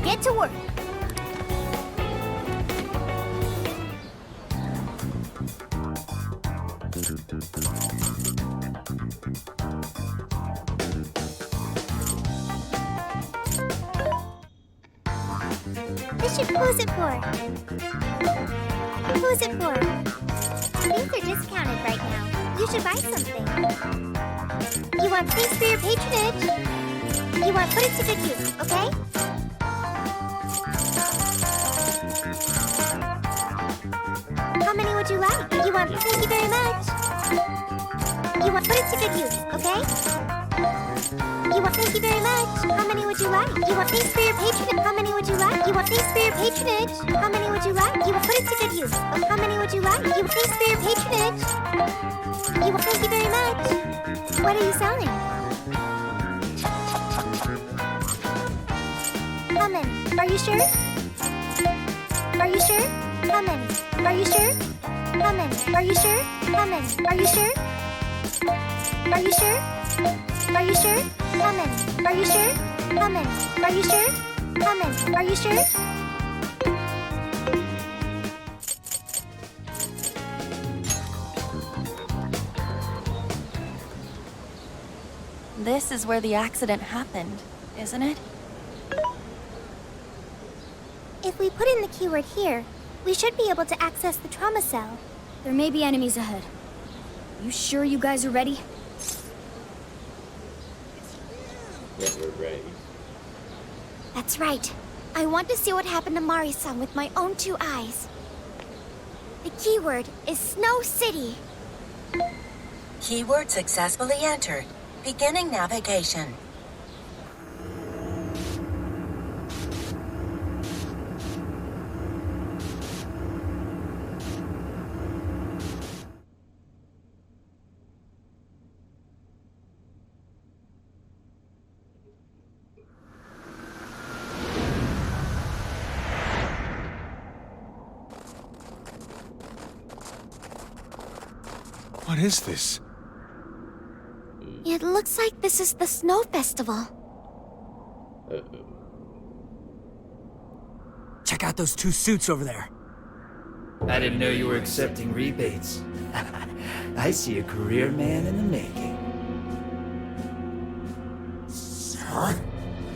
get to work. Who's it for? Who's it for? Things are discounted right now. You should buy something. You want thanks for your patronage? You want put it to good use, okay? How many would you like? You want thank you very much. You want put it to good use, okay? You want thank you very much. How many would you like? You want thanks for your patronage. How many would you like? You want thanks for your patronage. How many would you like? You want put it to good use. How many would you like? You want thanks for your patronage. You want thank you very much. What are you selling? How many? Are you sure? Are you sure? How many? Are you sure? How many? Are you sure? How many? Are you sure? Are you sure? Are you sure? How many? Are you sure? How many? Are you sure? How many? Are you sure? This is where the accident happened, isn't it? If we put in the keyword here, we should be able to access the trauma cell. There may be enemies ahead. You sure you guys are ready? Yeah, we're ready. That's right. I want to see what happened to Mari-san with my own 2 eyes. The keyword is Snow City. Keyword successfully entered. Beginning navigation. What is this? It looks like this is the Snow Festival. Check out those 2 suits over there. I didn't know you were accepting rebates. I see a career man in the making. Sir,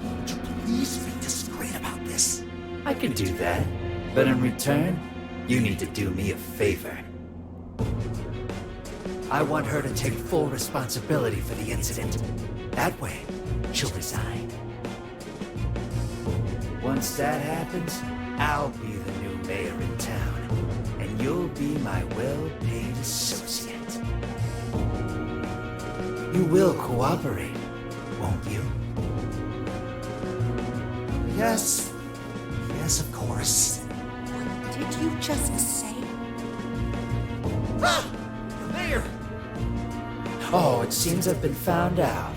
would you please be discreet about this? I can do that, but in return, you need to do me a favor. I want her to take full responsibility for the incident. That way, she'll resign. Once that happens, I'll be the new mayor in town, and you'll be my well-paid associate. You will cooperate, won't you? Yes. Yes, of course. What did you just say? Ah! The mayor! Oh, it seems I've been found out.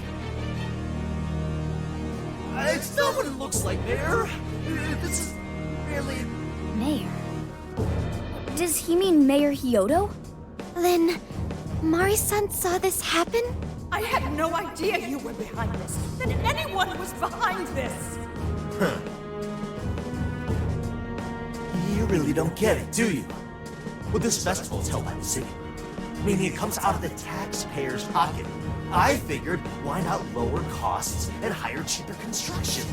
It's not what it looks like, Mayor. This is merely... Mayor? Does he mean Mayor Hyodo? Then, Mari-san saw this happen? I had no idea you were behind this, that anyone was behind this. Huh. You really don't get it, do you? Well, this festival is held by the city, meaning it comes out of the taxpayer's pocket. I figured, why not lower costs and hire cheaper construction?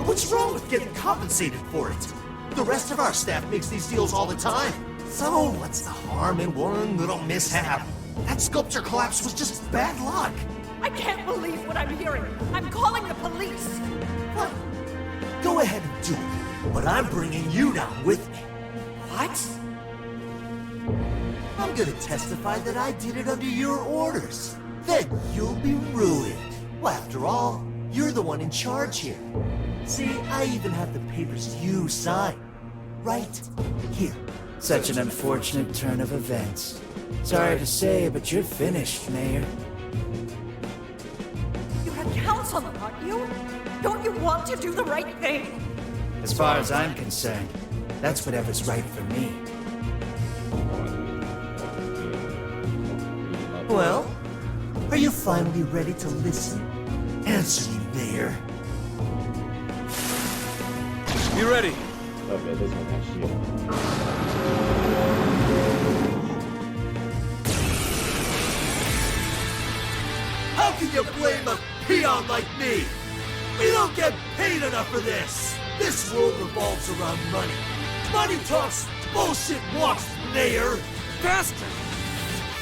What's wrong with getting compensated for it? The rest of our staff makes these deals all the time. So what's the harm in one little mishap? That sculpture collapse was just bad luck. I can't believe what I'm hearing. I'm calling the police. What? Go ahead and do it, but I'm bringing you down with me. What? I'm gonna testify that I did it under your orders. Then you'll be ruined. Well, after all, you're the one in charge here. See, I even have the papers you signed. Right here. Such an unfortunate turn of events. Sorry to say, but you're finished, Mayor. You have counsel, aren't you? Don't you want to do the right thing? As far as I'm concerned, that's whatever's right for me. Well, are you finally ready to listen? Answer me, Mayor. Be ready. Oh man, this one has shield. How can you blame a peon like me? We don't get paid enough for this! This world revolves around money. Money talks, bullshit walks, Mayor! Bastard!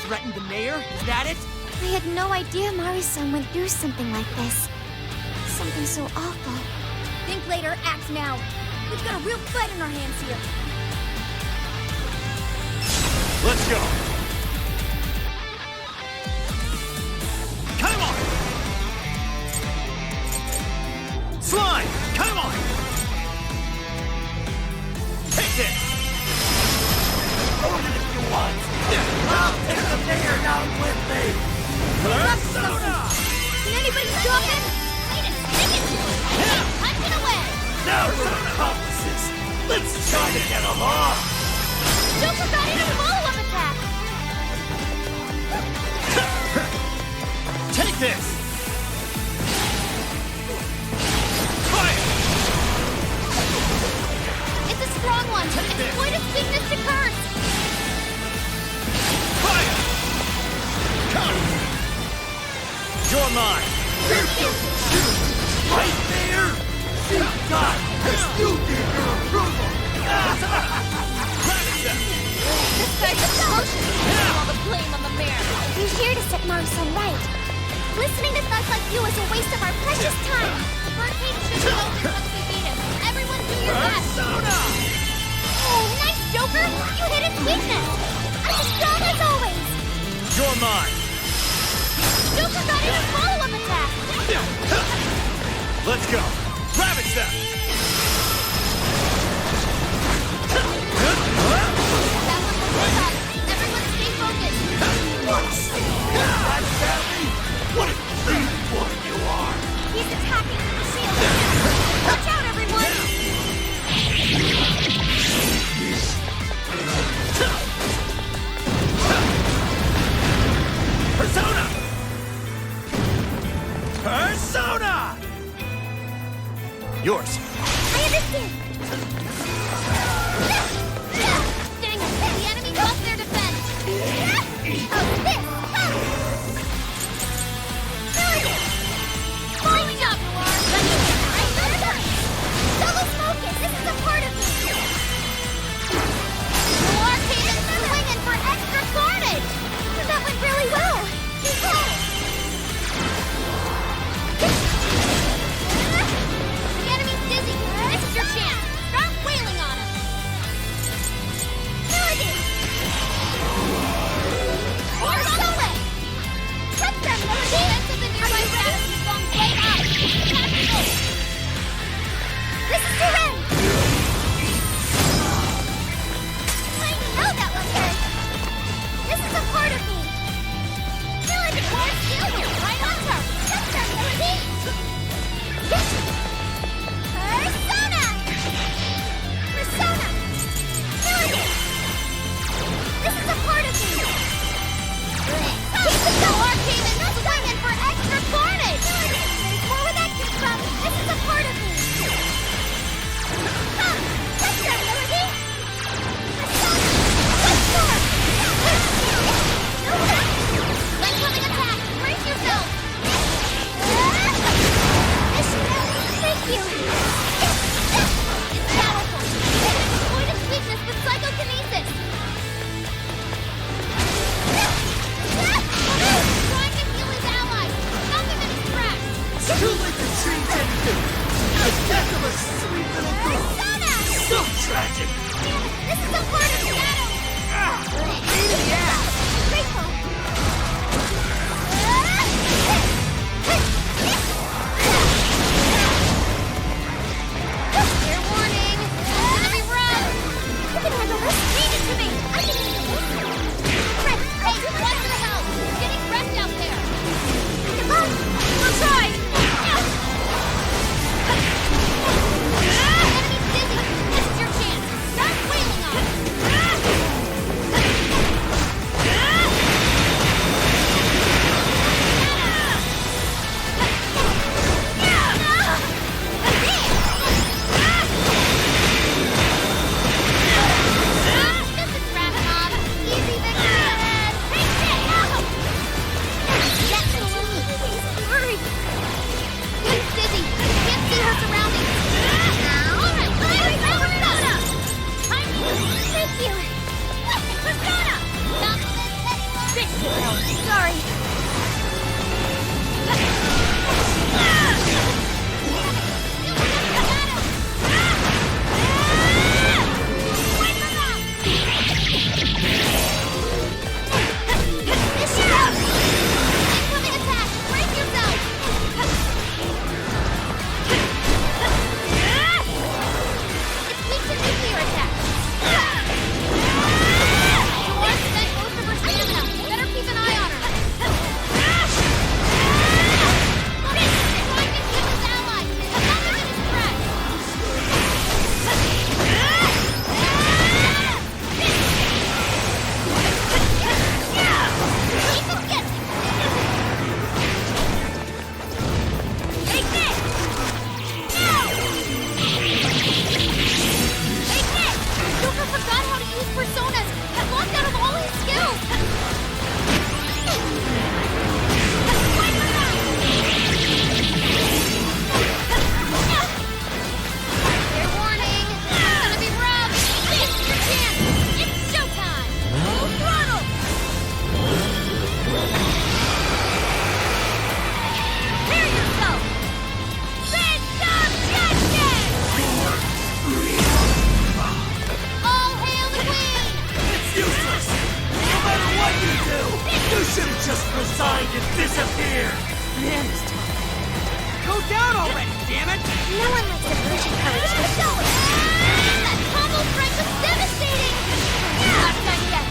Threatened the mayor? Is that it? I had no idea Mari-san went through something like this. Something so awful. Think later, act now. We've got a real fight in our hands here. Let's go! Come on! Slime! Come on! Take this! Hold it if you want! I'll take the mayor down with me! Persona! Can anybody stop him? Wait a second! Punch it away! Now we're accomplices! Let's try to get along! Joker got in a follow-up attack! Take this! Fire! It's a strong one! Exploit its weakness to curse! Fire! Come! You're mine! Right there! You got this! You give your approval! This guy's atrocious! All the blame on the mayor! We're here to set Mari-san right. Listening to thugs like you is a waste of our precious time! The birdcage should be open once we beat him. Everyone do your best! Persona! Oh, nice, Joker! You hit its weakness! I'm as strong as always! You're mine! Joker got in a follow-up attack! Let's go! Ravage them! That one was up. Everyone stay focused! That's Sally! What a clean woman you are! He's attacking from the shield! Watch out, everyone! Persona! Persona! Yours. I understand! Dang it! The enemy lost their defense! How's this? Following up, Noir! Double focus! This is a part of me! Noir came in swinging for extra carnage! That went really well! Keep going! The enemy's dizzy! This is your chance! Start wailing on him! Melody! Or Sole! Trust them, Melody! Defense of the nearby status has gone way up! Tactical! This is your end! I know that one hurt! This is a part of me! Melody, more skill! Right on her! Trust them, Melody! Persona! Persona! Melody! This is a part of me! Keep it going! Arcade is swinging for extra carnage! There's more where that came from! This is a part of me! Come! Let's go, Melody! Persona! Let's go! No time! Incoming attack! Brace yourself! Thank you! It's powerful! It can exploit its weakness with psychokinesis! Trying to heal his allies! Stop him in his tracks! Too late to change anything! The death of a sweet little girl! Persona! So tragic! This is a part of Shadow! Pain in the ass! Grateful! Fair warning! Enemy run! You can handle this! Leave it to me! I can handle this! Right, hey, watch the help! Getting wrecked out there! Come on! We'll try! Enemy's dizzy! This is your chance! Start wailing on him! down already, damn it! No one likes a virgin coach. That combo strike was devastating! Not done yet.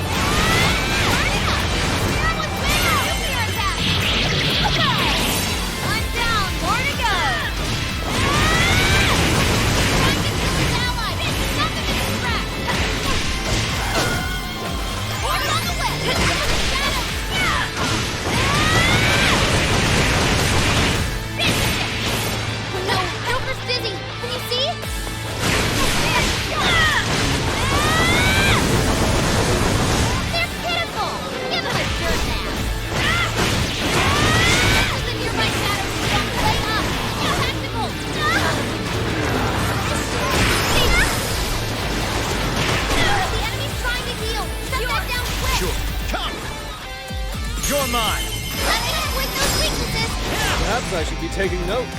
That was there! Nuclear attack! One down, more to go! Trying to kill his ally! Stop him in his tracks! Order on the way! Shadow! No, Joker's dizzy! Can you see? They're pitiful! Give him a dirt nap! The nearby shadows don't play up! Tactical! The enemy's trying to heal! Shut that down quick! Sure. Come! You're mine! Let me exploit those weaknesses! Perhaps I should be taking notes.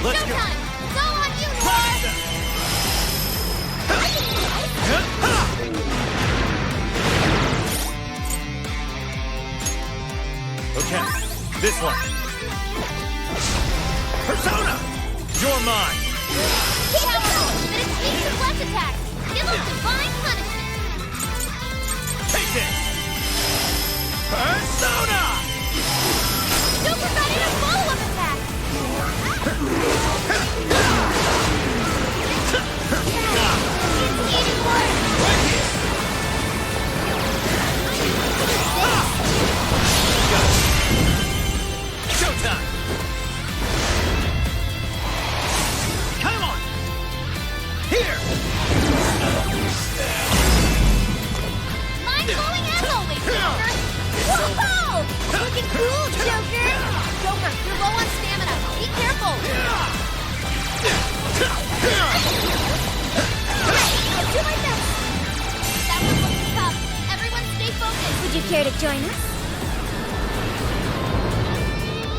Let's go! Showtime! It's all on you, Lord! Okay, this one. Persona! You're mine! Keep it going, but it's weak to flesh attacks. Give him divine punishment. Take this! Persona! Joker got in a follow-up attack. It's even worse. Showtime! Come on! Here! Mind-blowing as always, Joker. Whoa! Looking cool, Joker. Joker, you're low on stamina. Be careful. I'll do my best. That one looks tough. Everyone stay focused. Would you care to join us?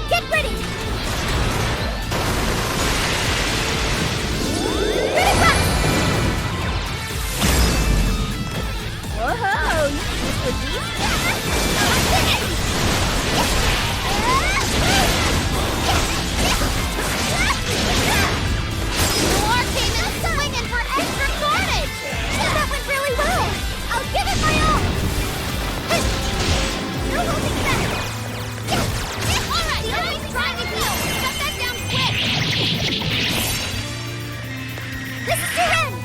Get ready! Critical! Whoa! This would be Noir came in swinging for extra carnage. That went really well! I'll give it my all. No holding back! All right, the enemy's trying to heal. Shut that down quick. This is your end!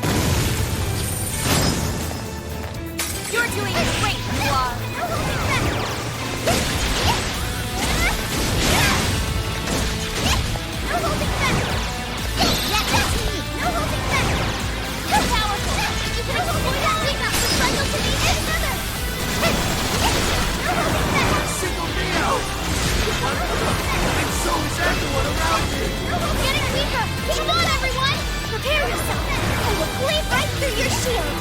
You're doing great, Noir. No holding back! No holding back! Yeah, that's me. No holding back! Too powerful. You can exploit that weakness to cycle to the end. No holding back! Single me out! And so is everyone around me! Getting weaker. Keep on, everyone. Prepare yourself! I will cleave right through your shield!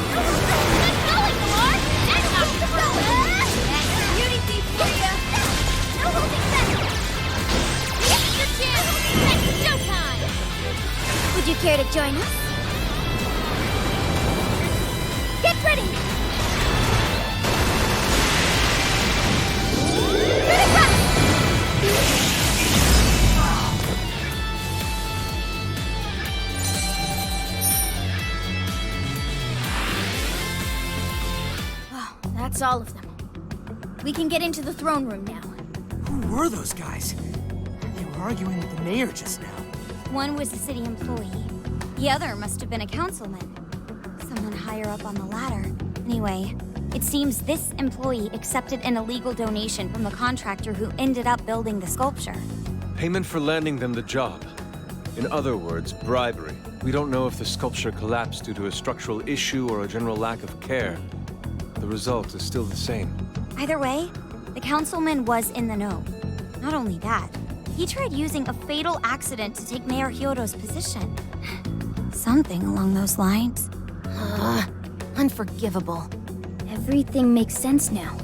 Good going, Noir. That's how you go. That's beauty thief for you. No holding back! Here's your chance. It's showtime. Would you care to join us? Get ready! Oh, that's all of them. We can get into the throne room now. Who were those guys? They were arguing with the mayor just now. One was a city employee. The other must have been a councilman. Someone higher up on the ladder. Anyway, it seems this employee accepted an illegal donation from the contractor who ended up building the sculpture. Payment for landing them the job. In other words, bribery. We don't know if the sculpture collapsed due to a structural issue or a general lack of care. The result is still the same. Either way, the councilman was in the know. Not only that, he tried using a fatal accident to take Mayor Hyodo's position. Something along those lines. Unforgivable. Everything makes sense now.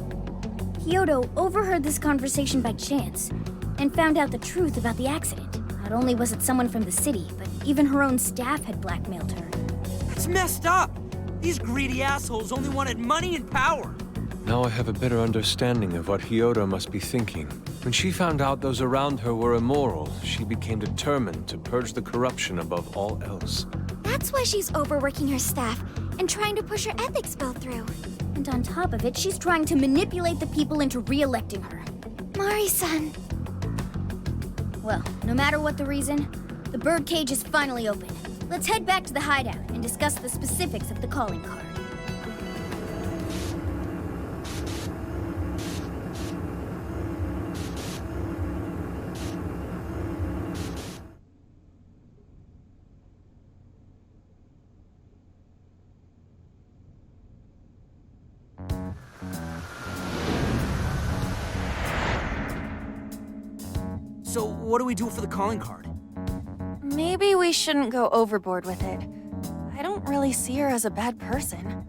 Hyodo overheard this conversation by chance and found out the truth about the accident. Not only was it someone from the city, but even her own staff had blackmailed her. That's messed up. These greedy assholes only wanted money and power. Now I have a better understanding of what Hyodo must be thinking. When she found out those around her were immoral, she became determined to purge the corruption above all else. That's why she's overworking her staff and trying to push her ethics bill through. And on top of it, she's trying to manipulate the people into re-electing her. Mari-san. Well, no matter what the reason, the birdcage is finally open. Let's head back to the hideout and discuss the specifics of the calling card. So, what do we do for the calling card? Maybe we shouldn't go overboard with it. I don't really see her as a bad person.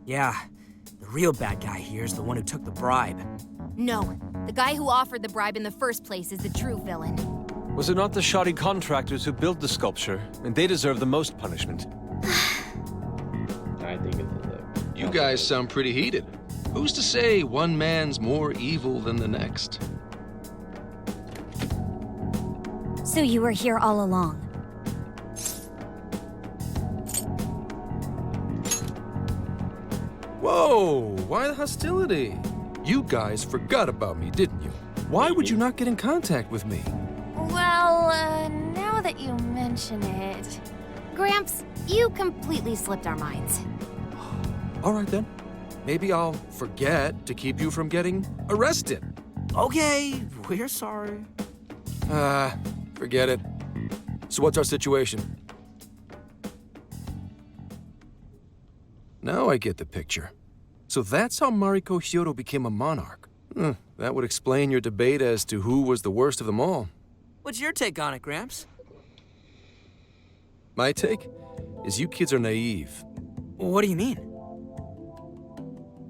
Yeah, the real bad guy here is the one who took the bribe. No, the guy who offered the bribe in the first place is the true villain. Was it not the shoddy contractors who built the sculpture? And they deserve the most punishment. I think it's You guys sound pretty heated. Who's to say one man's more evil than the next? So you were here all along. Whoa, why the hostility? You guys forgot about me, didn't you? Why would you not get in contact with me? Well, now that you mention it... Gramps, you completely slipped our minds. All right then. Maybe I'll forget to keep you from getting arrested. Okay, we're sorry. Forget it. So what's our situation? Now I get the picture. So that's how Mariko Hyodo became a monarch. That would explain your debate as to who was the worst of them all. What's your take on it, Gramps? My take is you kids are naive. What do you mean?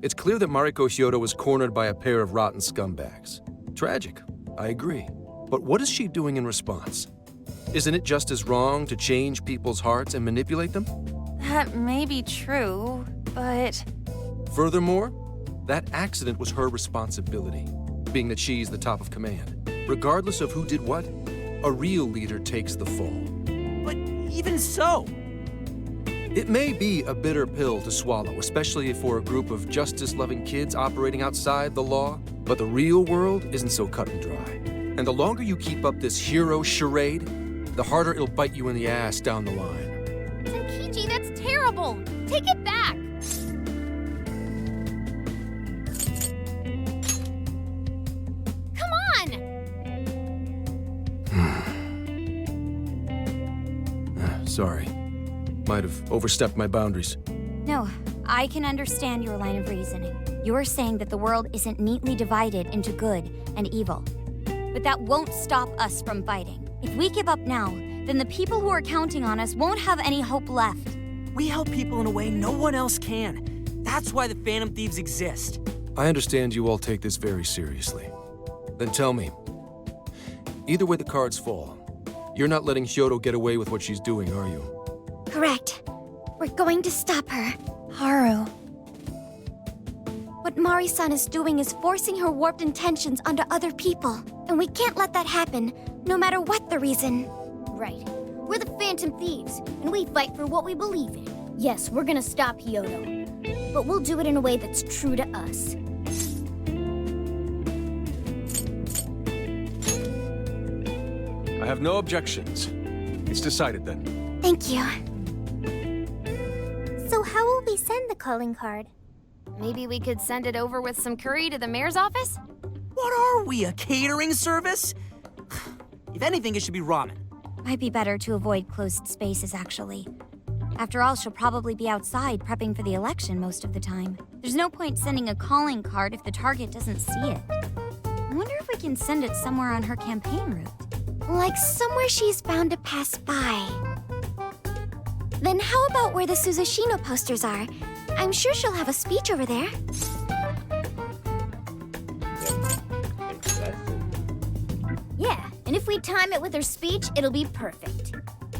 It's clear that Mariko Hyodo was cornered by a pair of rotten scumbags. Tragic, I agree. But what is she doing in response? Isn't it just as wrong to change people's hearts and manipulate them? That may be true, but... Furthermore, that accident was her responsibility, being that she's the top of command. Regardless of who did what, a real leader takes the fall. But even so... It may be a bitter pill to swallow, especially for a group of justice-loving kids operating outside the law, but the real world isn't so cut and dry. And the longer you keep up this hero charade, the harder it'll bite you in the ass down the line. Senkichi, that's terrible! Take it back! Come on! Sorry. Might have overstepped my boundaries. No, I can understand your line of reasoning. You're saying that the world isn't neatly divided into good and evil. But that won't stop us from fighting. If we give up now, then the people who are counting on us won't have any hope left. We help people in a way no one else can. That's why the Phantom Thieves exist. I understand you all take this very seriously. Then tell me, either way the cards fall, you're not letting Hyodo get away with what she's doing, are you? Correct. We're going to stop her. Haru. What Mari-san is doing is forcing her warped intentions onto other people. And we can't let that happen, no matter what the reason. Right. We're the Phantom Thieves, and we fight for what we believe in. Yes, we're gonna stop Hyodo. But we'll do it in a way that's true to us. I have no objections. It's decided then. Thank you. So how will we send the calling card? Maybe we could send it over with some curry to the mayor's office? What are we, a catering service? If anything, it should be ramen. Might be better to avoid closed spaces, actually. After all, she'll probably be outside prepping for the election most of the time. There's no point sending a calling card if the target doesn't see it. I wonder if we can send it somewhere on her campaign route. Like somewhere she's bound to pass by. Then how about where the Suzushino posters are? I'm sure she'll have a speech over there. Yeah, and if we time it with her speech, it'll be perfect.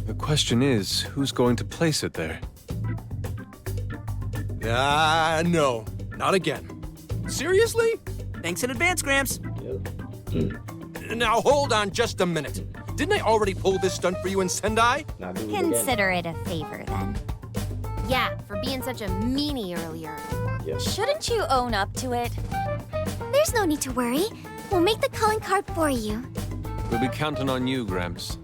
The question is, who's going to place it there? No, not again. Seriously? Thanks in advance, Gramps. Now hold on just a minute. Didn't I already pull this stunt for you in Sendai? Consider it a favor, then. Yeah, for being such a meanie earlier. Shouldn't you own up to it? There's no need to worry. We'll make the calling card for you. We'll be counting on you, Gramps.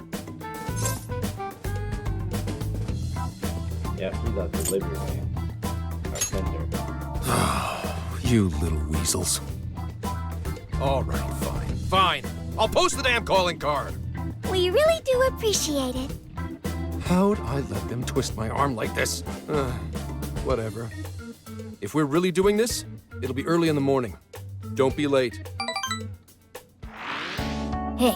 Yeah, he's our delivery man. Our sender. You little weasels. All right, fine. Fine. I'll post the damn calling card. We really do appreciate it. How'd I let them twist my arm like this? Whatever. If we're really doing this, it'll be early in the morning. Don't be late. Hey.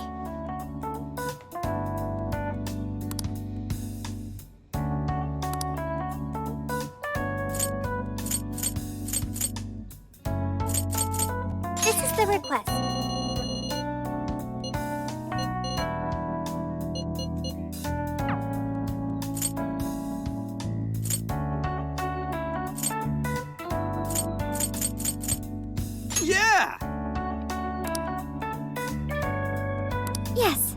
This is the request. Yeah! Yes.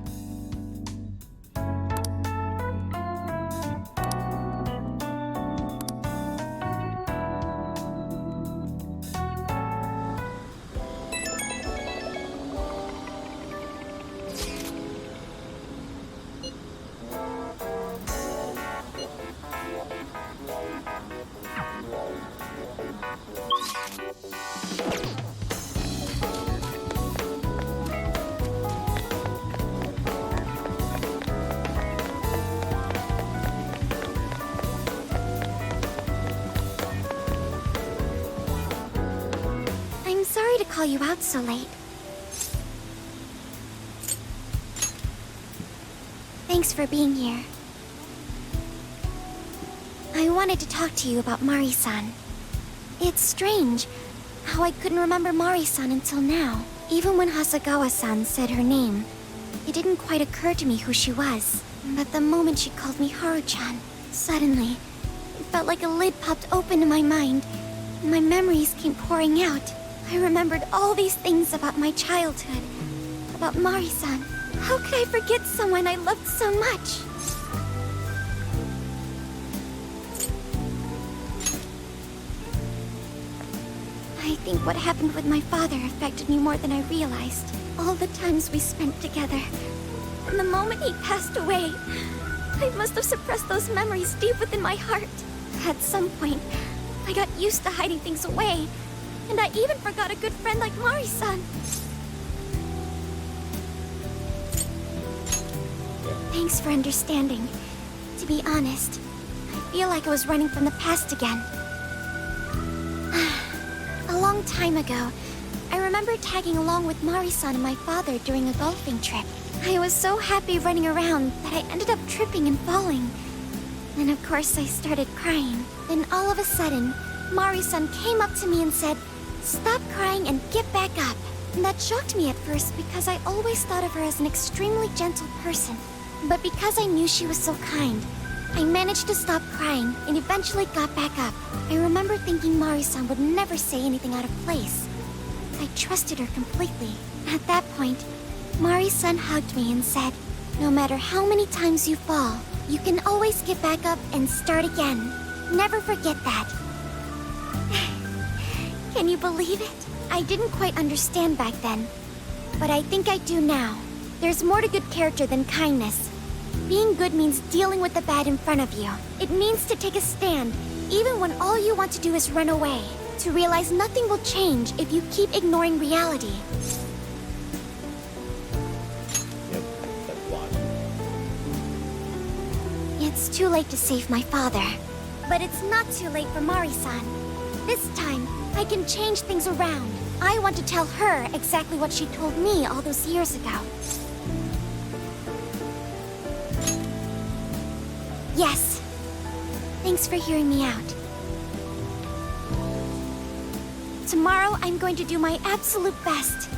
I'm sorry to call you out so late. Thanks for being here. I wanted to talk to you about Mari-san. It's strange how I couldn't remember Mari-san until now. Even when Hasagawa-san said her name, it didn't quite occur to me who she was. But the moment she called me Haru-chan, suddenly, it felt like a lid popped open in my mind, and my memories came pouring out. I remembered all these things about my childhood, about Mari-san. How could I forget someone I loved so much? I think what happened with my father affected me more than I realized. All the times we spent together. And the moment he passed away, I must have suppressed those memories deep within my heart. At some point, I got used to hiding things away. And I even forgot a good friend like Mari-san. Thanks for understanding. To be honest, I feel like I was running from the past again. A long time ago, I remember tagging along with Mari-san and my father during a golfing trip. I was so happy running around that I ended up tripping and falling. And of course I started crying. Then all of a sudden, Mari-san came up to me and said, "Stop crying and get back up." And that shocked me at first because I always thought of her as an extremely gentle person. But because I knew she was so kind, I managed to stop crying and eventually got back up. I remember thinking Mari-san would never say anything out of place. I trusted her completely. At that point, Mari-san hugged me and said, "No matter how many times you fall, you can always get back up and start again. Never forget that." Can you believe it? I didn't quite understand back then, but I think I do now. There's more to good character than kindness. Being good means dealing with the bad in front of you. It means to take a stand, even when all you want to do is run away. To realize nothing will change if you keep ignoring reality. Yep, that's logic. It's too late to save my father. But it's not too late for Mari-san. This time, I can change things around. I want to tell her exactly what she told me all those years ago. Yes. Thanks for hearing me out. Tomorrow, I'm going to do my absolute best.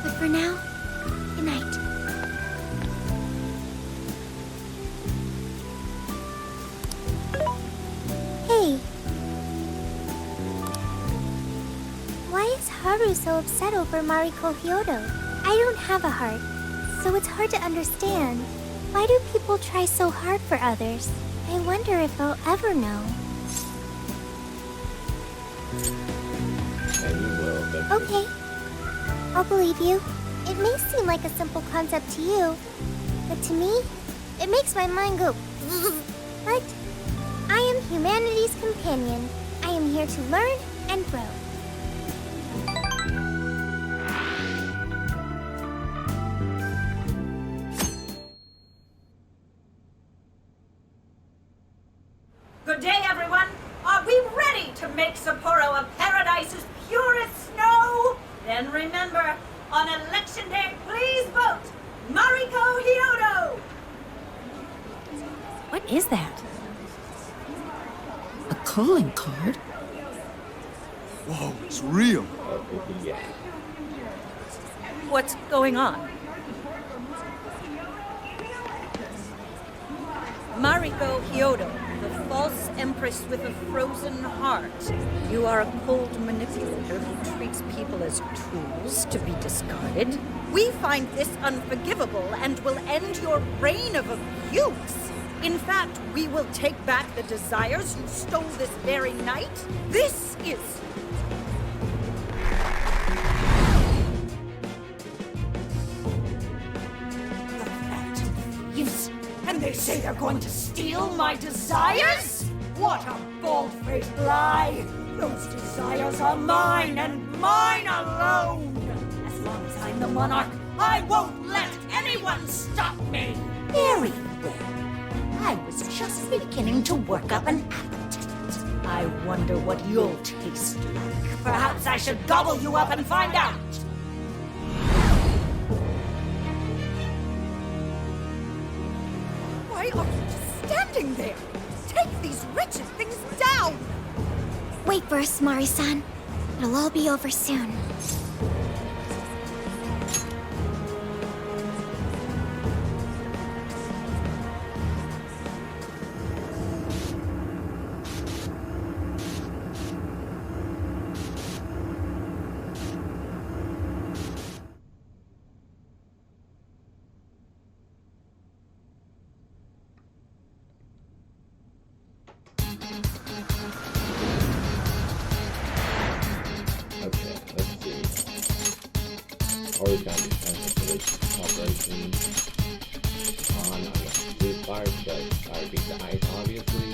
But for now, good night. Hey. Haru so upset over Mariko Hyodo? I don't have a heart, so it's hard to understand. Why do people try so hard for others? I wonder if I'll ever know. And you will, but Okay, I'll believe you. It may seem like a simple concept to you, but to me, it makes my mind go. But I am humanity's companion. I am here to learn and grow. Good day, everyone. Are we ready to make Sapporo a paradise as pure as snow? Then remember, on election day, please vote Mariko Hyodo! What is that? A calling card? Whoa, it's real. yeah. What's going on? Mariko Hyodo, the false Empress with a frozen heart. You are a cold manipulator who treats people as tools to be discarded. We find this unforgivable and will end your reign of abuse. In fact, we will take back the desires you stole this very night. This is... Yes, and they say they're going to steal my desires? What a bald-faced lie! Those desires are mine and mine alone! As long as I'm the monarch, I won't let anyone stop me! Very well. I was just beginning to work up an appetite. I wonder what you'll taste like. Perhaps I should gobble you up and find out! Why are you just standing there? Take these wretched things down! Wait for us, Mari-san. It'll all be over soon. Always gotta be defensive operation on the blue fire, but I beat the ice obviously.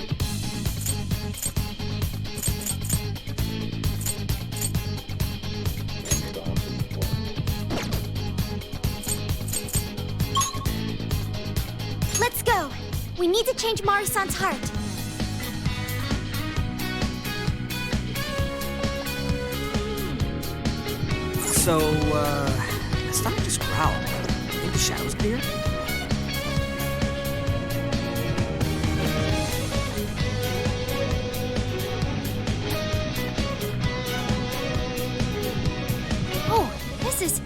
And the opposite one. Let's go! We need to change Mari-san's heart. So, my stomach just growled. Think the shadow's clear? Oh, this is...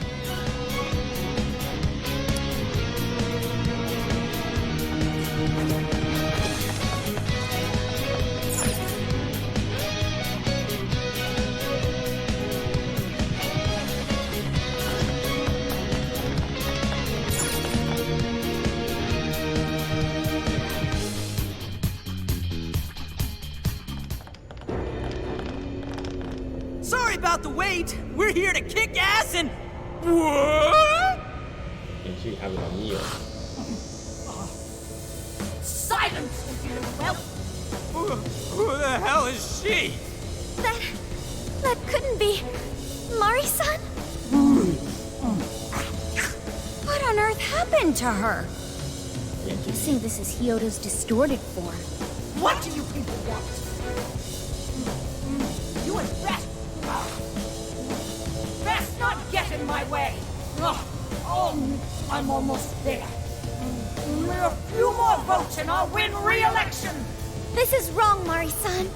Sorry about the wait. We're here to kick ass and... What? And she having a meal. Silence, if you will! Who the hell is she? That couldn't be... Mari-san? What on earth happened to her? You say this is Hyodo's distorted form. What do you people want? You had best not get in my way. I'm almost there. A few more votes and I'll win re-election. This is wrong, Mari-san.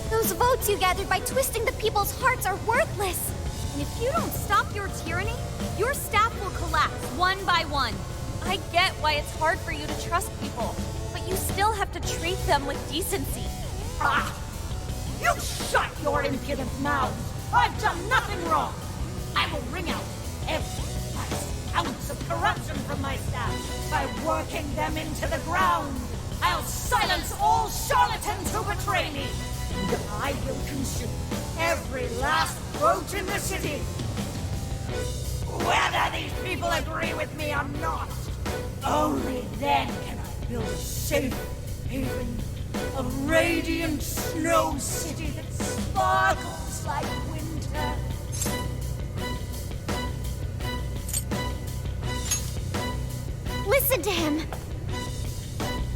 Those votes you gathered by twisting the people's hearts are worthless. And if you don't stop your tyranny, your staff will collapse one by one. I get why it's hard for you to trust people, but you still have to treat them with decency. You shut your impudent mouth! I've done nothing wrong. I will wring out every last ounce of corruption from my staff by working them into the ground. I'll silence all charlatans who betray me. And I will consume every last vote in the city. Whether these people agree with me or not, only then can I build a safe haven, a radiant snow city that sparkles like winter. Listen to him.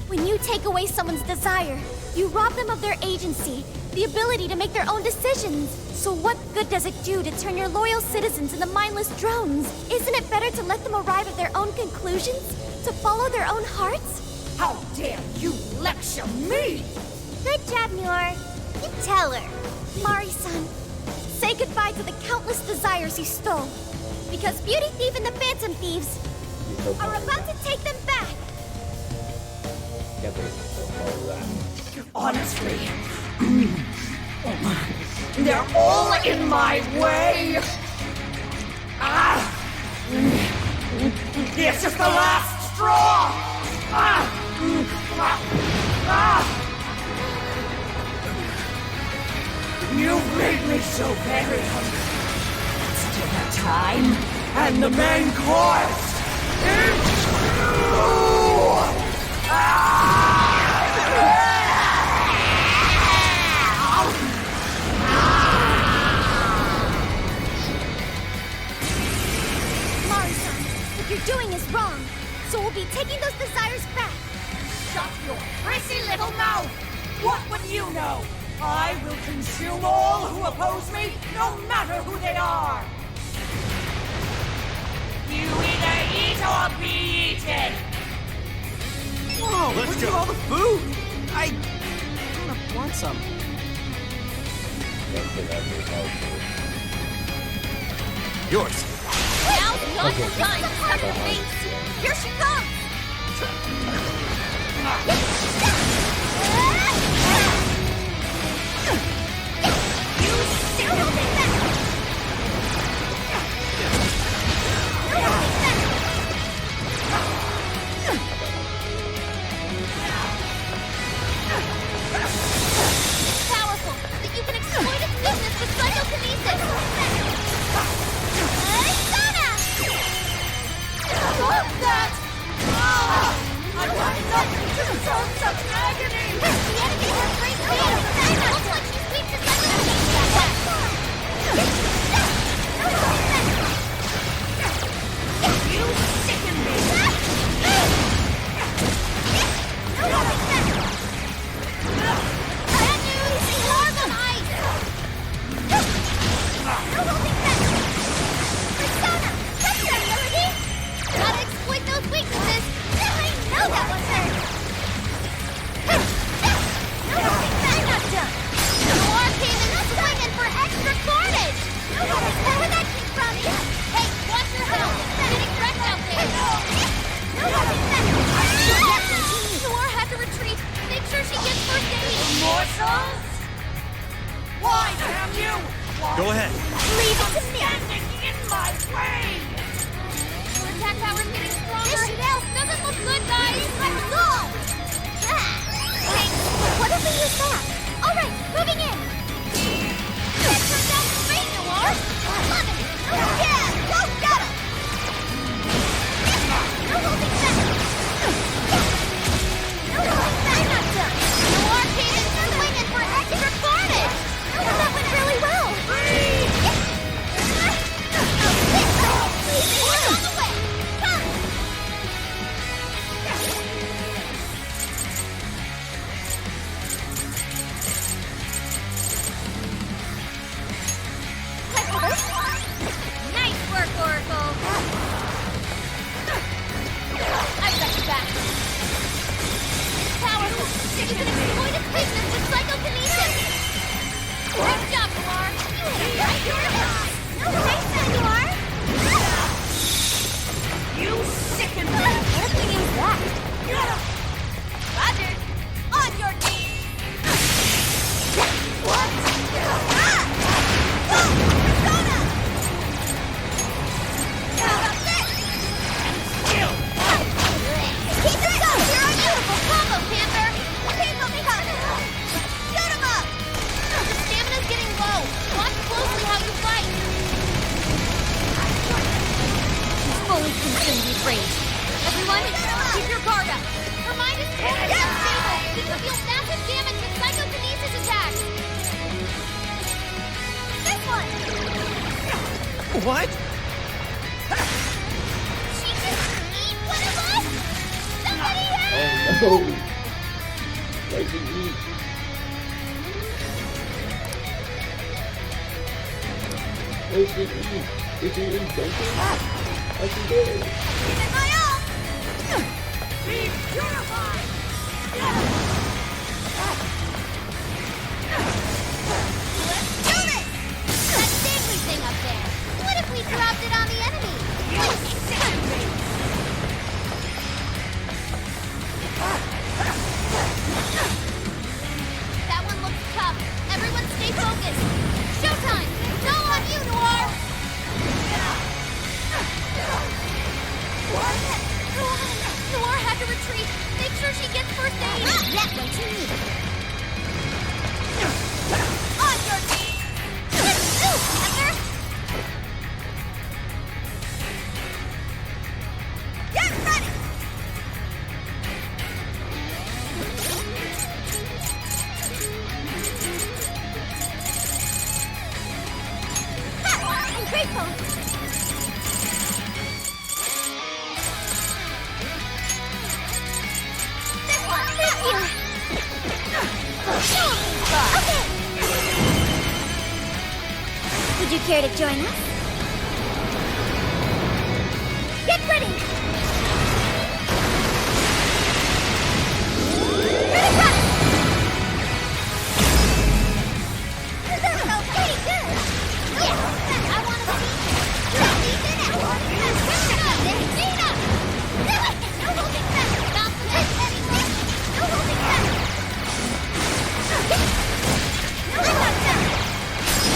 When you take away someone's desire, you rob them of their agency, the ability to make their own decisions. So what good does it do to turn your loyal citizens into mindless drones? Isn't it better to let them arrive at their own conclusions? To follow their own hearts? How dare you lecture me? Good job, Muir. You tell her. Mari-san, say goodbye to the countless desires you stole. Because Beauty Thief and the Phantom Thieves are about to take them back. Honestly, they're all in my way. This is the last straw. You've made me so very hungry. It's dinner time, and the main course is you! Mari-san, what you're doing is wrong. So we'll be taking those desires back. Shut your prissy little mouth! What would you know? I will consume all who oppose me, no matter who they are! You either eat or be eaten! Whoa, look at all the food! I kind of want some. Yours. Now's not the time to cut her face! Here she comes! Powerful, that you can exploit its weakness with psychokinesis! Sana! Stop that! I'm not nothing to deserve such agony! The enemy has great speed. It looks like she's weak to You sicken me! Bad news! More on ice! Persona! Touch that, Melody! Gotta exploit those weaknesses! I know that was her! I'm not done! Noir came in swinging for extra carnage! Where that came from? Hey, watch your health! Getting wrecked out there! Noir had to retreat! Make sure she gets first aid! Morsels? Why, damn you! Why Go ahead. Leave it to me! standing in my way? Your attack power's getting stronger! This Doesn't look good, guys! Let's go! Thanks! What if we use that? Alright, moving in! That turned out great, Noir! Love it! Yeah! Go get him! No holding back! No holding back! I'm not done! Noir came in swinging for extra carnage! That went really well! We're on the way! Come! Nice work, Oracle! I've got your back! Powerful! You can exploit its weakness with psychokinesis! Great job, Noir! You hit it right here! No thanks, Noir! You sicken me! What if we use that? Roger! On your knees! What? Ah! What? She just eat one of us! Somebody help! Oh no! Where'd she eat? Where'd she eat? Did she eat something? Oh, she did. Give it my all! Be purified! Let's do this! That dangly thing up there. What if we dropped it on the enemy? That one looks tough. Everyone stay focused. Showtime! It's all on you, Noir! Noir had to retreat. Make sure she gets first aid. That way too neat. On your feet! Panther! Get ready! I'm grateful. This one, thank you. Okay. Would you care to join us? Get ready. Ready, okay, good. Yeah, I want to see. No holding back. Not for this anymore. No holding back. I'm not done.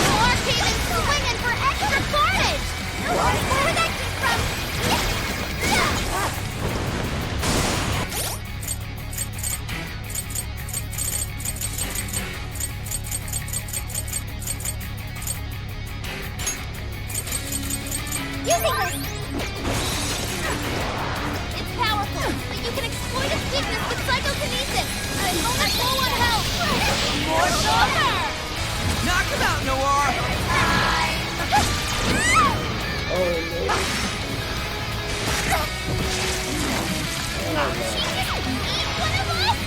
Noir came in swinging for extra carnage. Where'd that come from? Using this! It's powerful, but you can exploit its weakness with psychokinesis. I'm only low on health. More silver! Knock him out, Noir! Oh no! She just eat one of us?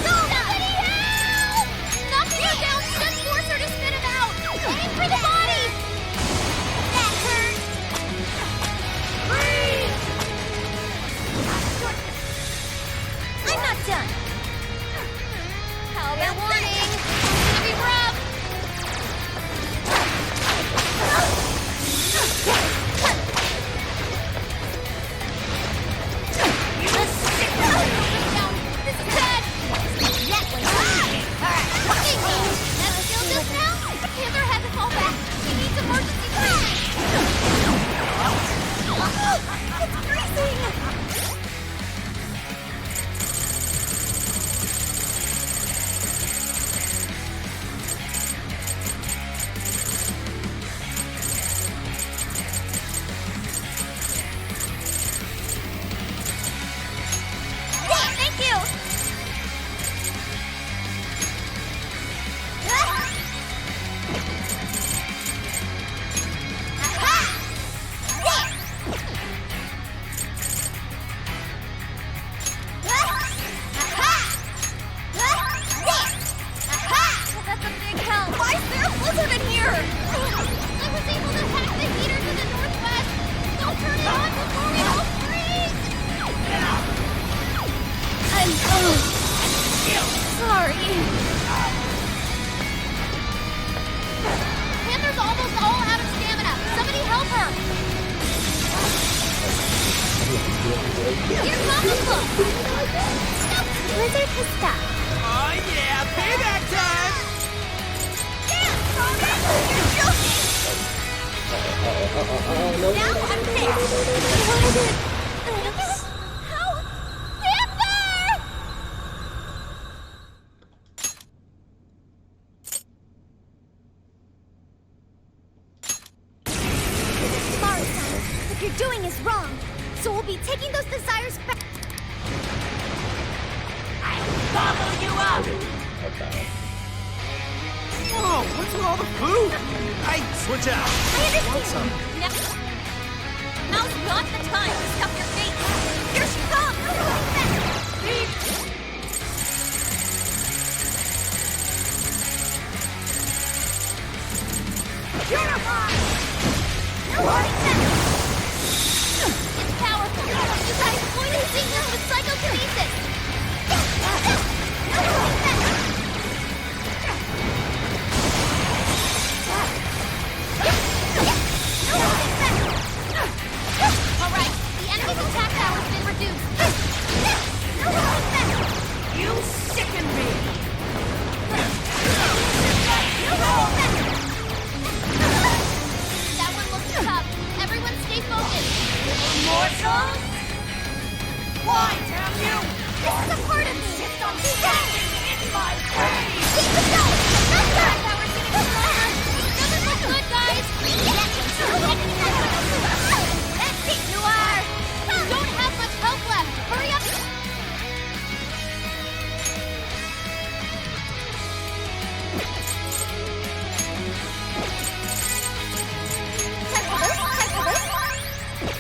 Somebody help! Knocking her down should force her to spit him out. Aim for the body! That hurt! I'm not done. How about warning? It's gonna be rough. This is bad. That way. Alright. Bingo. That still just now? Panther had to fall back. She needs emergency training. It's freezing. Thank you! That's a big help. Why is there a blizzard in here? I was able to hack the heater to the northwest. Don't turn it on before we all freeze! I'm sorry. Panther's almost all out of stamina. Somebody help her. Here's Mama's book. Blizzard has stopped. Oh yeah, payback time! Damn, Stronger! You're joking! Now I'm there. How? Panther! Sorry, son. What you're doing is wrong. So we'll be taking those desires back. I'll gobble you up! Okay. Whoa, what's with all the food? Switch out. I understand. Now, Not the time to stuff your face! Here she comes! It's powerful. You got exploited weakness with psychokinesis. Alright, the enemy's attack power's been reduced. You sicken me! That one looks tough. Everyone stay focused. Immortals? Why, damn you? This is a part of me. Insist on standing in my way! Keep it going. Not that power's getting stronger. Doesn't look good, guys. That's it, Noir. You don't have much health left. Hurry up.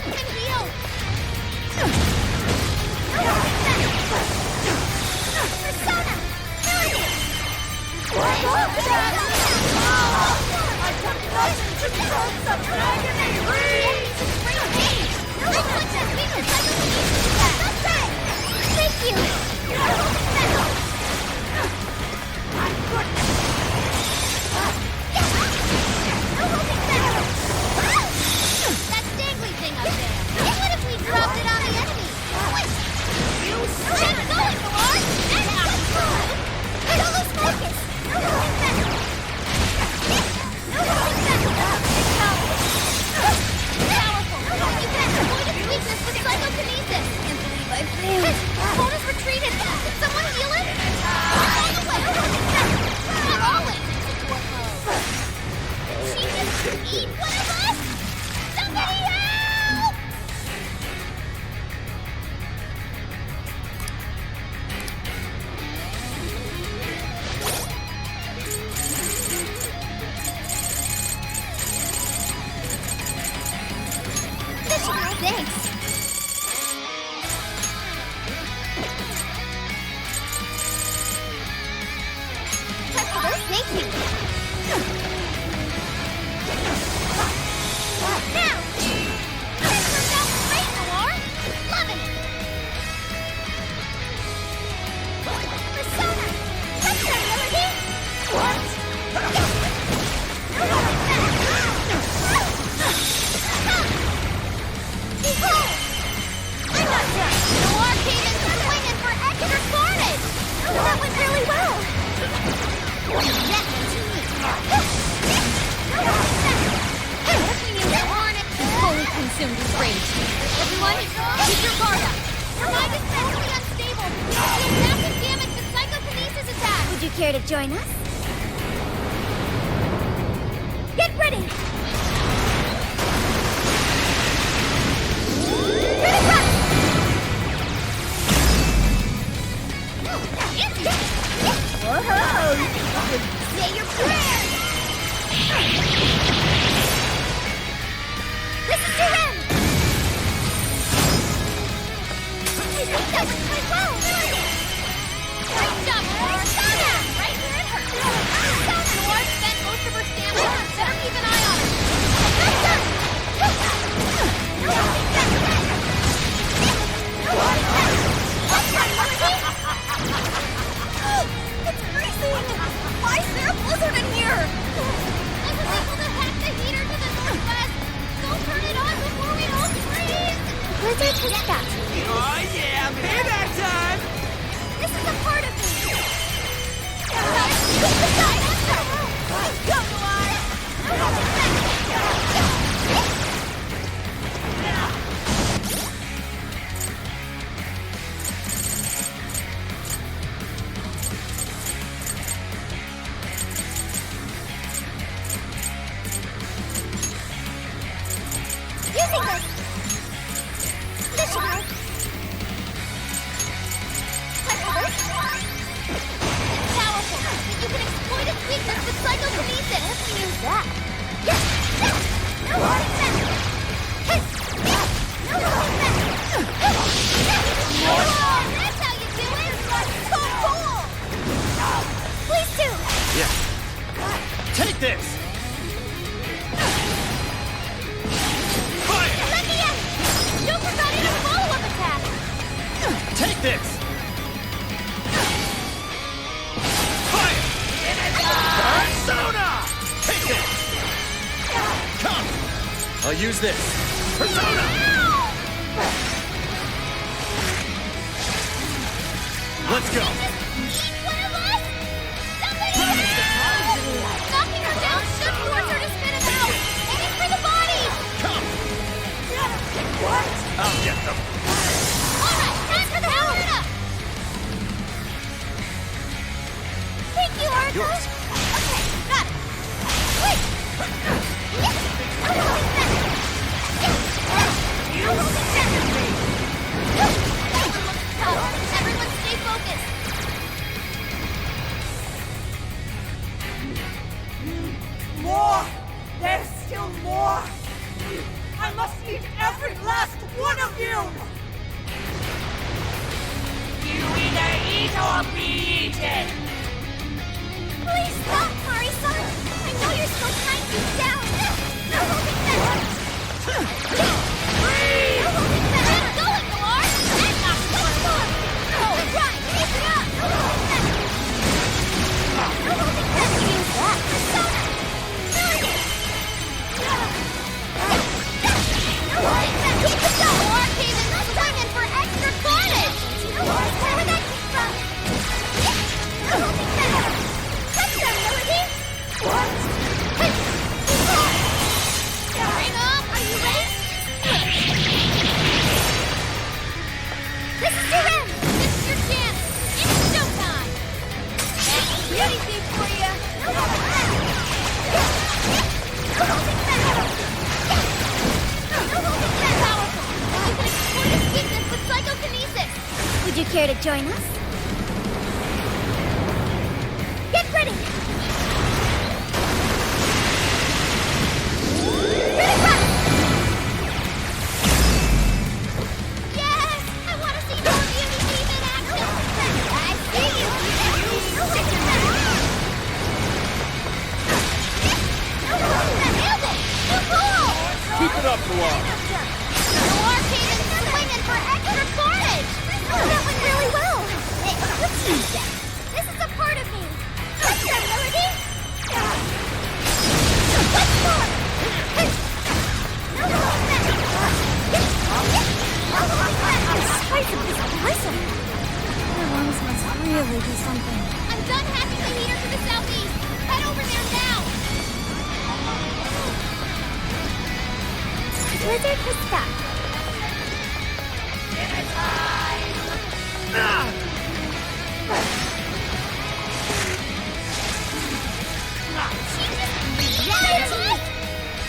And heal. Persona. I've done nothing to cause such agony! Thank you. That dangly thing up there. What if we dropped it on the enemy? You get going, Noir! Don't lose focus! Powerful! You can exploit its weakness with psychokinesis! Can't believe I failed. Bonus retreated! Can someone heal it? On the way! Not always in support mode. She just eat one of us? Somebody help! Thanks. Thank you. Now! This turned out great, Noir! Loving it! Persona! That's your ability! What? Behold! I'm not done! Noir came in swinging for extra carnage! That went really well! That went too neat! We need to warn it! Fully consumed with rage. Everyone, keep your guard up! Your mind is mentally unstable! You do massive damage with psychokinesis attacks! Would you care to join us? Get ready! Whoa! Say your prayers! Listen to him! I think that was quite well! Great job, Persona! Right where it hurts! Noir spent most of her stamina. Better keep an eye on her. It's freezing! Why is there a blizzard in here? I was able to hack the heater to the northwest. Go turn it on before we all freeze! Blizzard has got to you. Oh yeah, payback time! This is a part of me! Let's go, Noir! Using this! This should work! It's powerful, but you can exploit its weakness with psychokinesis! Let's use that! I'll use this. Persona! Let's go! Knocking her down should force her to spin him out! Aiming for the body! Come! What? I'll get them. Alright, time for the power it up! Thank you, Mariko! Yours. Okay, got it! Wait! I'm holding back! I'm holding back! Everyone looks tough! Everyone stay focused! More! There's still more! I must eat every last one of you! You either eat or be eaten! Please stop, Mari-san! I know you're still trying to keep down! I'm holding back! Breathe! I'm holding back! Get going, Noir! That's not going on! Oh, right! Keep it up! I'm holding back! I'm holding back! Use that! Persona! Keep it going! Noir came in swinging for extra carnage! Where did that come from? I'm holding back! Touch them, Melody! What? Hang on! Are you ready? This is your end! This is your chance! It's showtime! That's anything for you! Would you care to join us? Get ready! Yes! I want to see more Beauty Team in action! I see you! Nailed it! Keep it up, Noir. Noir came in swinging for extra carnage! That went really well! Hey, let's use that! This is a part of me! Let's go, Melody! Let's go! The size of this poison! Their lungs must really be something. I'm done hacking the heater to the southeast! Head over there now! Blizzard has stopped.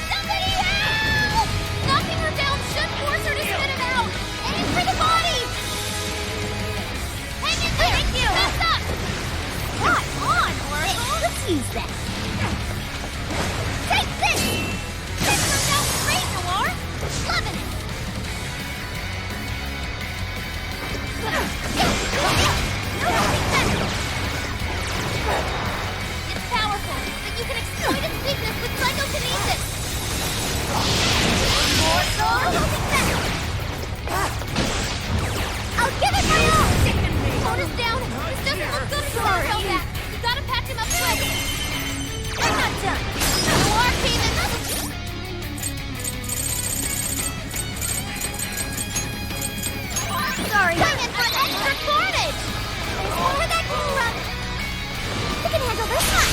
Somebody help! Knocking her down should force her to spit him out. Aim for the body. Hang in there. Thank you. Mess up. Spot on, Oracle. Let's use that. Take this. This turned out great, Noir. Loving it. It's powerful, but you can exploit its weakness with psychokinesis. More soul. I'll give it my all. Hold us down. This doesn't look good for our back. You gotta patch him up quick. I'm not done. Noir came in. Sorry. Swinging for extra carnage. Where that came from? We can handle this one.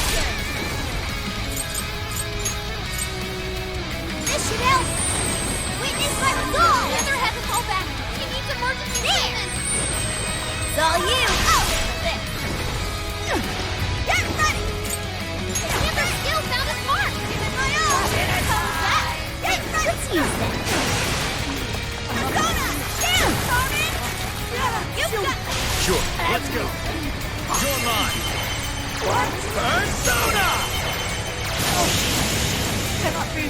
This should help. Witness, let's go. The other has a callback. He needs emergency treatment. It's all you. Oh, this. Get ready. Amber still found his mark. Give it my all. Get ready. Let's use that. Persona, down, Carmen. You've got this. Sure, let's go. You're mine. What? Persona! Cannot be.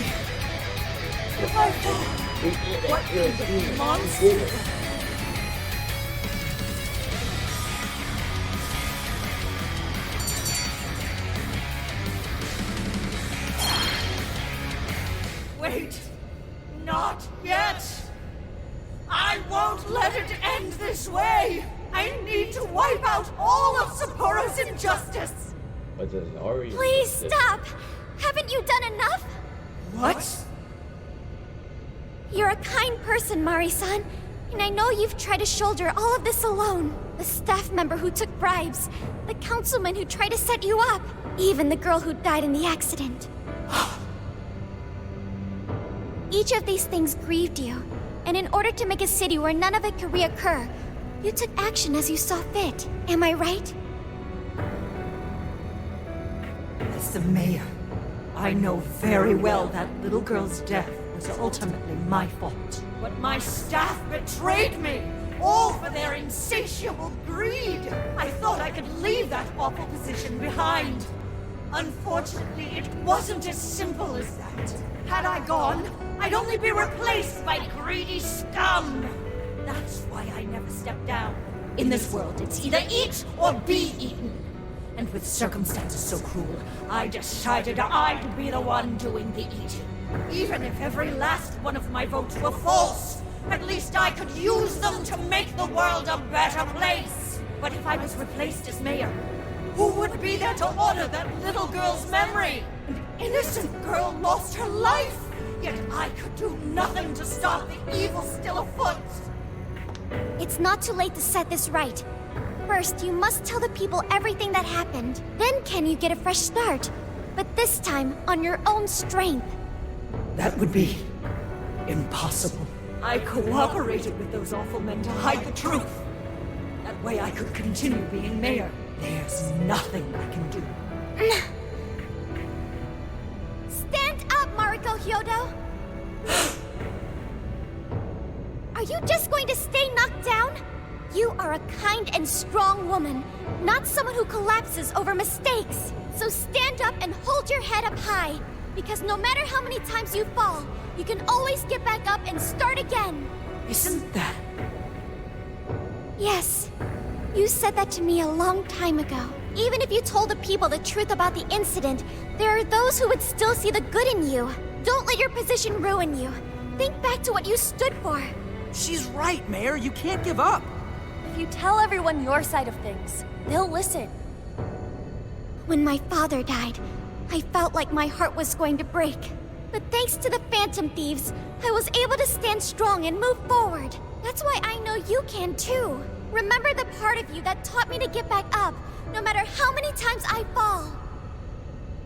What is a monster? Wait. Not yet. I won't let it end this way. I need to wipe out all of Sapporo's injustice. But there's already. Please stop. Haven't you done enough? What? You're a kind person, Mari-san. And I know you've tried to shoulder all of this alone. The staff member who took bribes, the councilman who tried to set you up, even the girl who died in the accident. Each of these things grieved you, and in order to make a city where none of it could reoccur, you took action as you saw fit. Am I right? As the mayor, I know very well that little girl's death was ultimately my fault. But my staff betrayed me, all for their insatiable greed. I thought I could leave that awful position behind. Unfortunately, it wasn't as simple as that. Had I gone, I'd only be replaced by greedy scum. That's why I never stepped down. In this world, it's either eat or be eaten. And with circumstances so cruel, I decided I'd be the one doing the eating. Even if every last one of my votes were false, at least I could use them to make the world a better place. But if I was replaced as mayor, who would be there to honor that little girl's memory? An innocent girl lost her life, yet I could do nothing to stop the evil still afoot. It's not too late to set this right. First, you must tell the people everything that happened. Then can you get a fresh start? But this time, on your own strength. That would be impossible. I cooperated with those awful men to hide the truth. That way I could continue being mayor. There's nothing I can do. Stand up, Mariko Hyodo! Are you just going to stay knocked down? You are a kind and strong woman, not someone who collapses over mistakes. So stand up and hold your head up high, because no matter how many times you fall, you can always get back up and start again. Isn't that... Yes. You said that to me a long time ago. Even if you told the people the truth about the incident, there are those who would still see the good in you. Don't let your position ruin you. Think back to what you stood for. She's right, Mayor. You can't give up. If you tell everyone your side of things, they'll listen. When my father died, I felt like my heart was going to break. But thanks to the Phantom Thieves, I was able to stand strong and move forward. That's why I know you can too. Remember the part of you that taught me to get back up, no matter how many times I fall.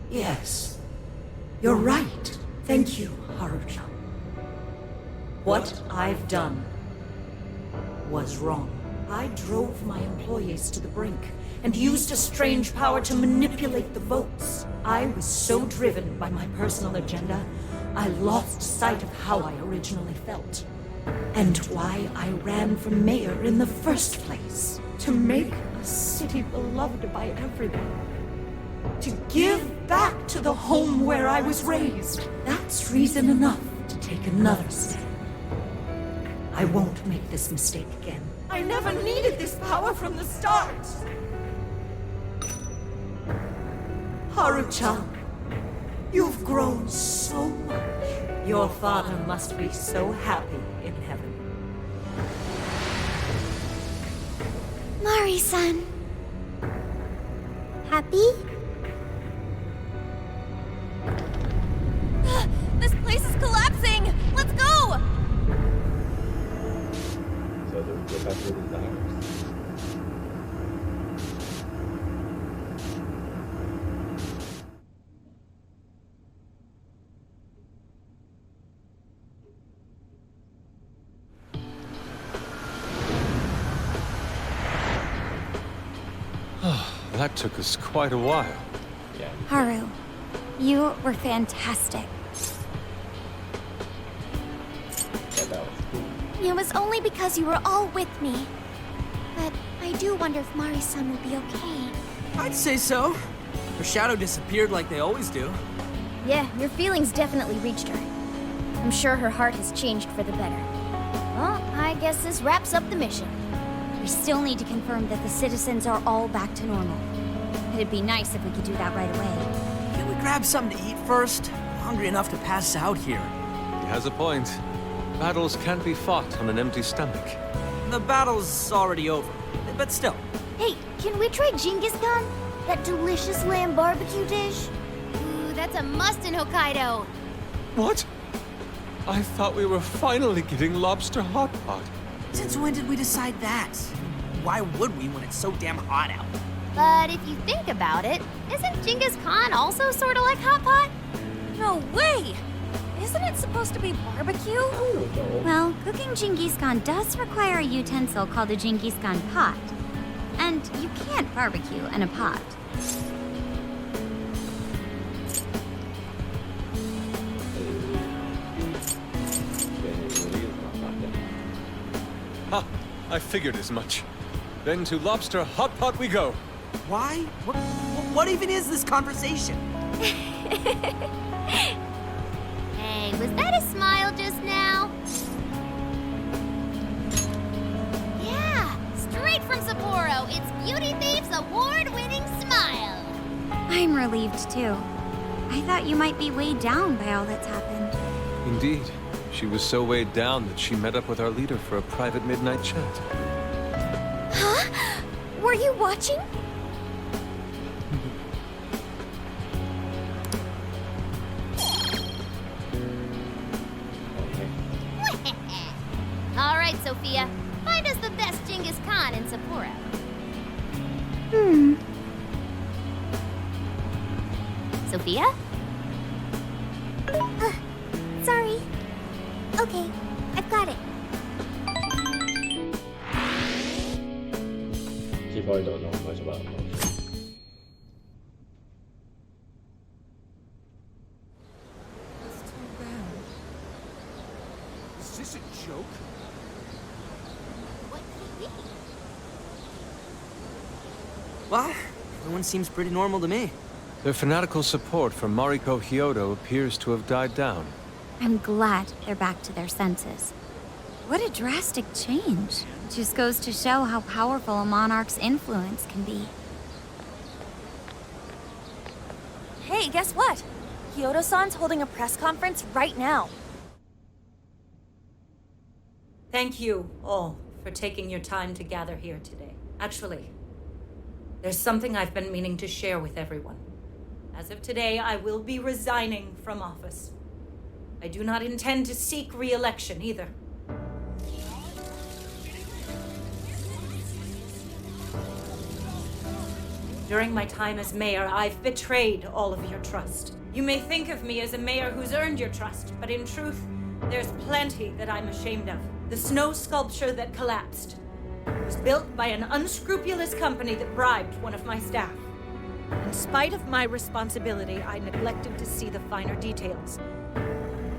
Yes. You're right. Thank you, Haruka. What I've done was wrong. I drove my employees to the brink and used a strange power to manipulate the votes. I was so driven by my personal agenda, I lost sight of how I originally felt. And why I ran for mayor in the first place. To make a city beloved by everyone. To give back to the home where I was raised. That's reason enough to take another step. I won't make this mistake again. I never needed this power from the start. Haru-chan, you've grown so much. Your father must be so happy in heaven. Mari-san. Happy? This place is collapsing! Let's go! So they go back to the desires. That took us quite a while. Yeah. Haru, you were fantastic. Yeah, that was cool. It was only because you were all with me. But I do wonder if Mari-san will be okay. I'd say so. Her shadow disappeared like they always do. Yeah, your feelings definitely reached her. I'm sure her heart has changed for the better. Well, I guess this wraps up the mission. We still need to confirm that the citizens are all back to normal. It'd be nice if we could do that right away. Can we grab something to eat first? I'm hungry enough to pass out here. He has a point. Battles can't be fought on an empty stomach. The battle's already over, but still. Hey, can we try Genghis Khan? That delicious lamb barbecue dish? Ooh, that's a must in Hokkaido. What? I thought we were finally getting lobster hot pot. Since when did we decide that? Why would we when it's so damn hot out? But if you think about it, isn't Genghis Khan also sort of like hot pot? No way! Isn't it supposed to be barbecue? Well, cooking Genghis Khan does require a utensil called a Genghis Khan pot. And you can't barbecue in a pot. Ha! I figured as much. Then to lobster hot pot we go. Why? What even is this conversation? Hey, was that a smile just now? Yeah, straight from Sapporo, it's Beauty Thief's award-winning smile. I'm relieved too. I thought you might be weighed down by all that's happened. Indeed. She was so weighed down that she met up with our leader for a private midnight chat. Huh? Were you watching? All right, Sophia, find us the best Genghis Khan in Sapporo. Sophia? Sorry. Okay, I've got it. She probably don't know much about emotion. Is this a joke? What could it be? What? Everyone seems pretty normal to me. Their fanatical support for Mariko Hyodo appears to have died down. I'm glad they're back to their senses. What a drastic change. It just goes to show how powerful a monarch's influence can be. Hey, guess what? Kyoto-san's holding a press conference right now. Thank you all for taking your time to gather here today. Actually, there's something I've been meaning to share with everyone. As of today, I will be resigning from office. I do not intend to seek re-election either. During my time as mayor, I've betrayed all of your trust. You may think of me as a mayor who's earned your trust, but in truth, there's plenty that I'm ashamed of. The snow sculpture that collapsed was built by an unscrupulous company that bribed one of my staff. In spite of my responsibility, I neglected to see the finer details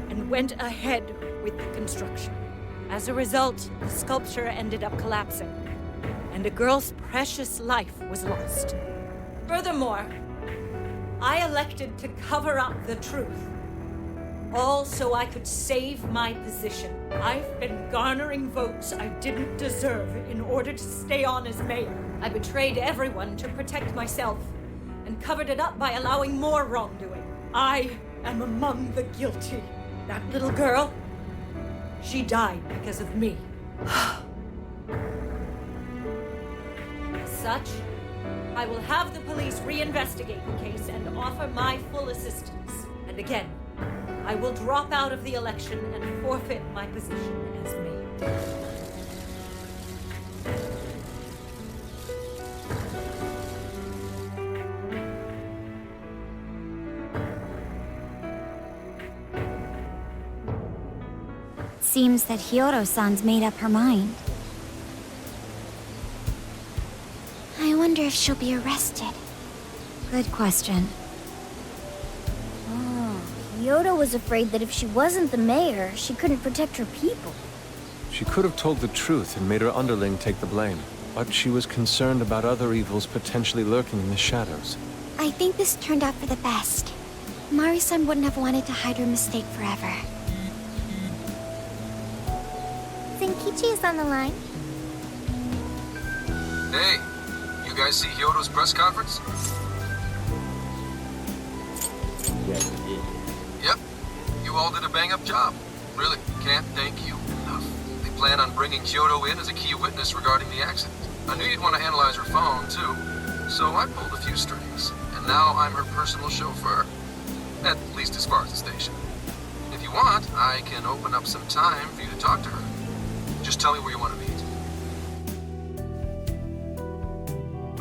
and went ahead with the construction. As a result, the sculpture ended up collapsing, and a girl's precious life was lost. Furthermore, I elected to cover up the truth, all so I could save my position. I've been garnering votes I didn't deserve in order to stay on as mayor. I betrayed everyone to protect myself and covered it up by allowing more wrongdoing. I am among the guilty. That little girl, she died because of me. As such, I will have the police reinvestigate the case and offer my full assistance. And again, I will drop out of the election and forfeit my position as mayor. Seems that Hyodo-san's made up her mind. I wonder if she'll be arrested. Good question. Oh, Hyodo was afraid that if she wasn't the mayor, she couldn't protect her people. She could have told the truth and made her underling take the blame, but she was concerned about other evils potentially lurking in the shadows. I think this turned out for the best. Mari-san wouldn't have wanted to hide her mistake forever. Zenkichi is on the line. Hey, you guys see Hyodo's press conference? Yes, indeed. Yep. You all did a bang-up job. Really, can't thank you enough. They plan on bringing Kyoto in as a key witness regarding the accident. I knew you'd want to analyze her phone, too. So I pulled a few strings, and now I'm her personal chauffeur. At least as far as the station. If you want, I can open up some time for you to talk to her. Just tell me where you want to meet.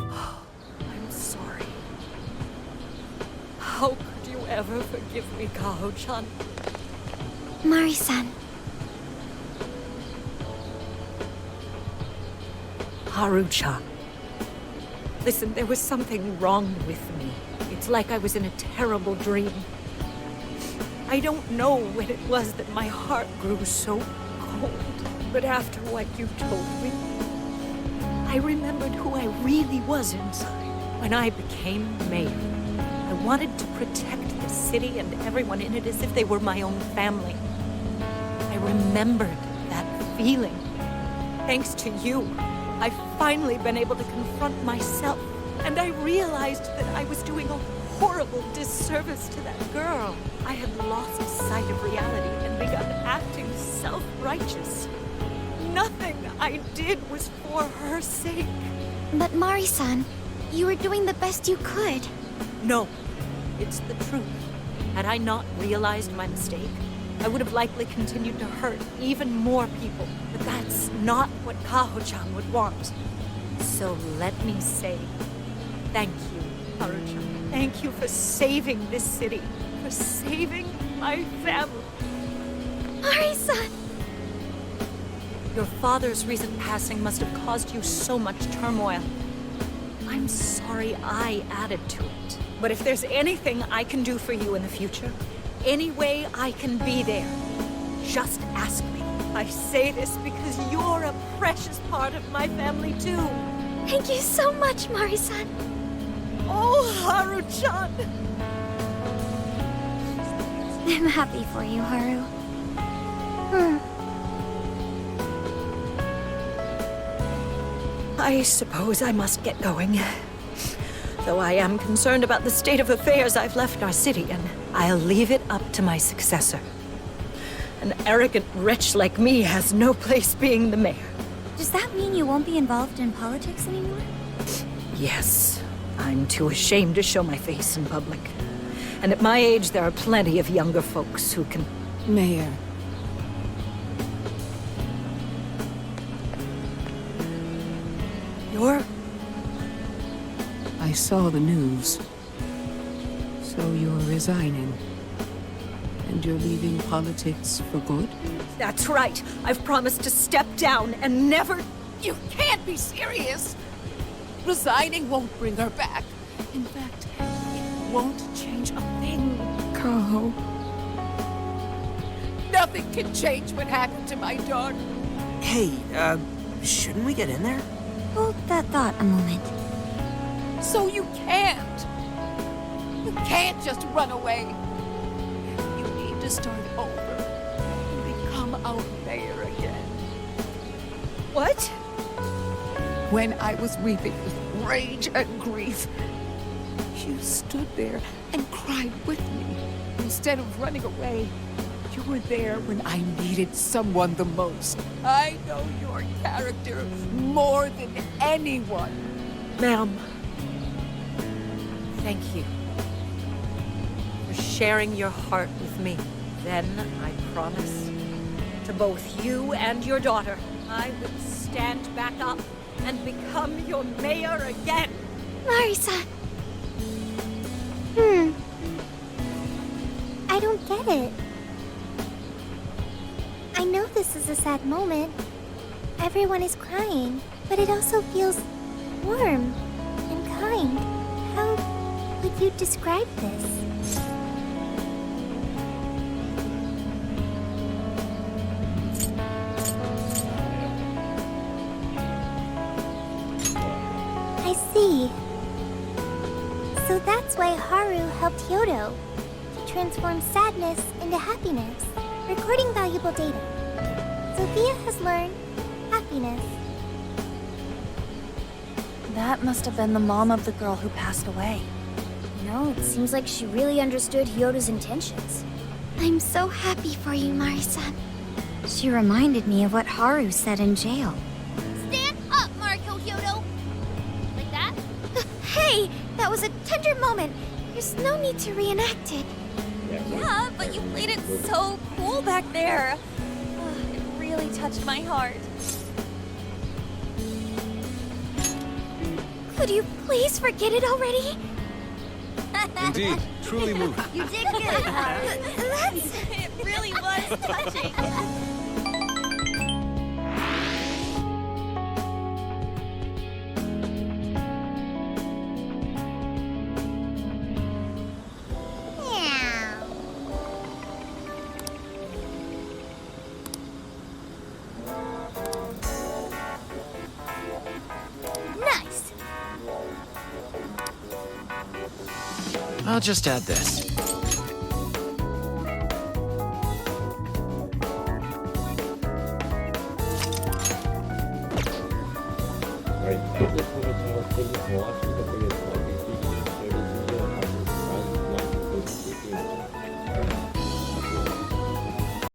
I'm sorry. How could you ever forgive me, Kaho-chan? Mari-san. Haru-chan. Listen, there was something wrong with me. It's like I was in a terrible dream. I don't know when it was that my heart grew so cold, but after what you told me, I remembered who I really was inside. When I became mayor, I wanted to protect the city and everyone in it as if they were my own family. I remembered that feeling. Thanks to you, I've finally been able to confront myself, and I realized that I was doing a horrible disservice to that girl. I had lost sight of reality and begun acting self-righteous. Nothing I did was for her sake. But Mari-san, you were doing the best you could. No, it's the truth. Had I not realized my mistake, I would have likely continued to hurt even more people. But that's not what Kaho-chan would want. So let me say, thank you, Haru-chan. Thank you for saving this city, for saving my family. Mari-san! Your father's recent passing must have caused you so much turmoil. I'm sorry I added to it. But if there's anything I can do for you in the future, any way I can be there, just ask me. I say this because you're a precious part of my family too. Thank you so much, Mari-san. Oh, Haru-chan! I'm happy for you, Haru. I suppose I must get going. Though I am concerned about the state of affairs I've left our city, and I'll leave it up to my successor. An arrogant wretch like me has no place being the mayor. Does that mean you won't be involved in politics anymore? Yes. I'm too ashamed to show my face in public. And at my age, there are plenty of younger folks who can... Mayor. You're... I saw the news. So you're resigning. And you're leaving politics for good? That's right. I've promised to step down and never... You can't be serious! Resigning won't bring her back. In fact, it won't change a thing. Kaho. Nothing can change what happened to my daughter. Hey, shouldn't we get in there? Hold that thought a moment. So you can't. You can't just run away. You need to start over and become our mayor again. What? When I was weeping with rage and grief, you stood there and cried with me. Instead of running away, you were there when I needed someone the most. I know your character more than anyone. Ma'am, thank you for sharing your heart with me. Then I promise to both you and your daughter, I will stand back up and become your mayor again. Mari-san. I don't get it. I know this is a sad moment. Everyone is crying, but it also feels warm and kind. How would you describe this? I see. So that's why Haru helped Hyodo to transform sadness into happiness, recording valuable data. Sophia has learned happiness. That must have been the mom of the girl who passed away. You know, it seems like she really understood Hyodo's intentions. I'm so happy for you, Mari-san. She reminded me of what Haru said in jail. Stand up, Mariko Hyodo! Like that? Hey, that was a tender moment. There's no need to reenact it. Yeah, but you played it so cool back there. It really touched my heart. Could you please forget it already? Indeed, truly moving. You did good, huh? It really was touching. Nice. I'll just add this. Alright, this is what I was thinking. Watch the biggest